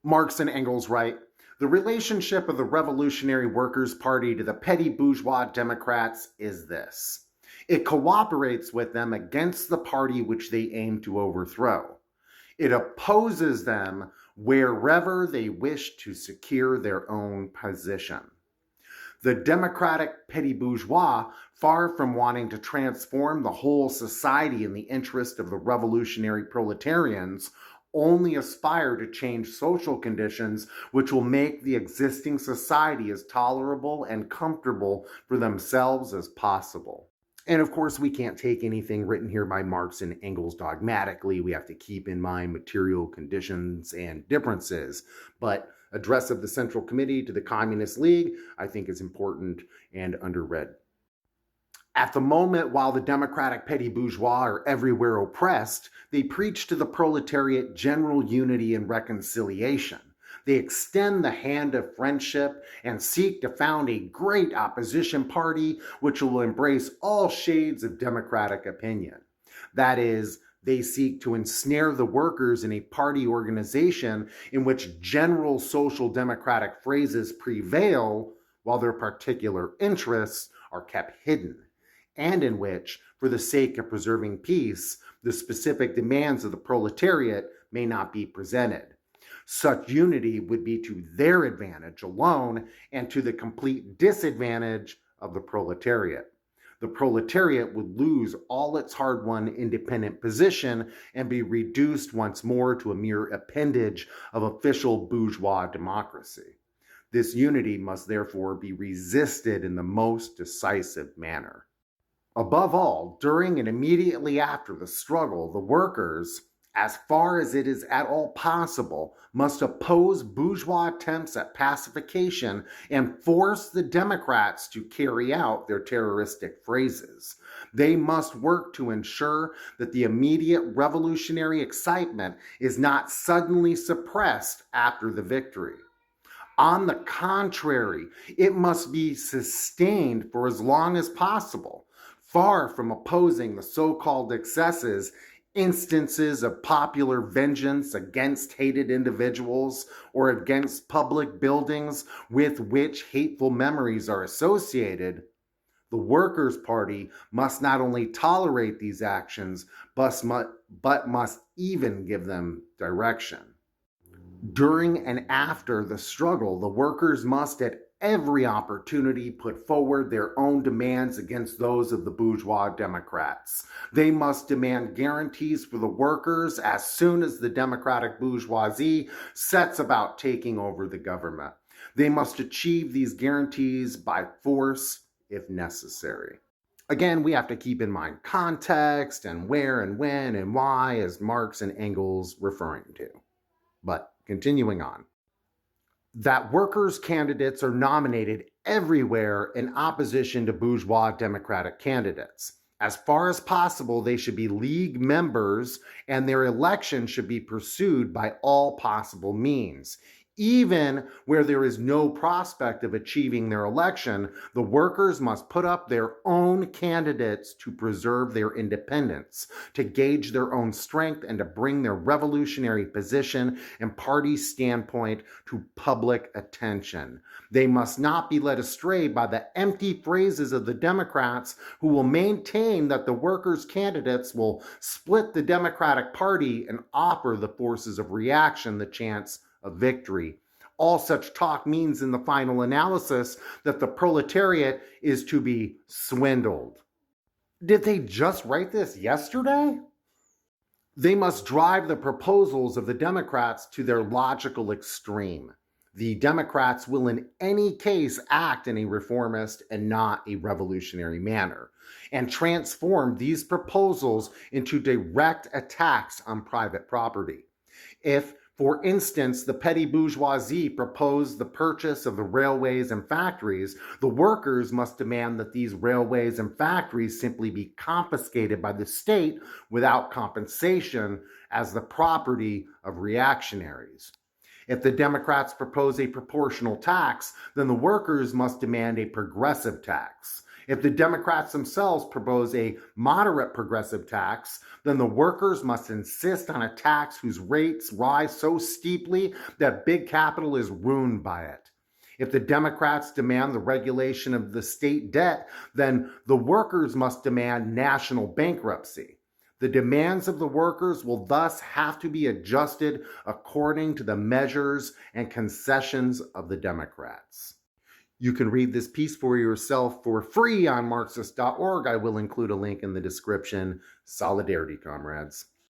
Marx and Engels write, "The relationship of the Revolutionary Workers' Party to the petty bourgeois Democrats is this. It cooperates with them against the party which they aim to overthrow. It opposes them wherever they wish to secure their own position. The democratic petty bourgeois, far from wanting to transform the whole society in the interest of the revolutionary proletarians, only aspire to change social conditions which will make the existing society as tolerable and comfortable for themselves as possible." And of course, we can't take anything written here by Marx and Engels dogmatically. We have to keep in mind material conditions and differences. But Address of the Central Committee to the Communist League, I think, is important and underread. At the moment, while the democratic petty bourgeois are everywhere oppressed, they preach to the proletariat general unity and reconciliation. They extend the hand of friendship and seek to found a great opposition party which will embrace all shades of democratic opinion. That is, they seek to ensnare the workers in a party organization in which general social democratic phrases prevail while their particular interests are kept hidden, and in which, for the sake of preserving peace, the specific demands of the proletariat may not be presented. Such unity would be to their advantage alone and to the complete disadvantage of the proletariat. The proletariat would lose all its hard-won independent position and be reduced once more to a mere appendage of official bourgeois democracy. This unity must therefore be resisted in the most decisive manner. Above all, during and immediately after the struggle, the workers, as far as it is at all possible, must oppose bourgeois attempts at pacification and force the Democrats to carry out their terroristic phrases. They must work to ensure that the immediate revolutionary excitement is not suddenly suppressed after the victory. On the contrary, it must be sustained for as long as possible, far from opposing the so-called excesses, instances of popular vengeance against hated individuals or against public buildings with which hateful memories are associated. The Workers' Party must not only tolerate these actions, but must even give them direction. During and after the struggle, the workers must at every opportunity put forward their own demands against those of the bourgeois Democrats. They must demand guarantees for the workers as soon as the democratic bourgeoisie sets about taking over the government. They must achieve these guarantees by force if necessary. Again, we have to keep in mind context and where and when and why, as Marx and Engels referring to. But continuing on. That workers' candidates are nominated everywhere in opposition to bourgeois democratic candidates. As far as possible, they should be League members, and their election should be pursued by all possible means. Even where there is no prospect of achieving their election, the workers must put up their own candidates to preserve their independence, to gauge their own strength, and to bring their revolutionary position and party standpoint to public attention. They must not be led astray by the empty phrases of the Democrats, who will maintain that the workers' candidates will split the Democratic Party and offer the forces of reaction the chance of victory. All such talk means in the final analysis that the proletariat is to be swindled. Did they just write this yesterday? They must drive the proposals of the Democrats to their logical extreme. The Democrats will in any case act in a reformist and not a revolutionary manner, and transform these proposals into direct attacks on private property. If, for instance, the petty bourgeoisie proposed the purchase of the railways and factories, the workers must demand that these railways and factories simply be confiscated by the state without compensation as the property of reactionaries. If the Democrats propose a proportional tax, then the workers must demand a progressive tax. If the Democrats themselves propose a moderate progressive tax, then the workers must insist on a tax whose rates rise so steeply that big capital is ruined by it. If the Democrats demand the regulation of the state debt, then the workers must demand national bankruptcy. The demands of the workers will thus have to be adjusted according to the measures and concessions of the Democrats. You can read this piece for yourself for free on Marxist.org. I will include a link in the description. Solidarity, comrades.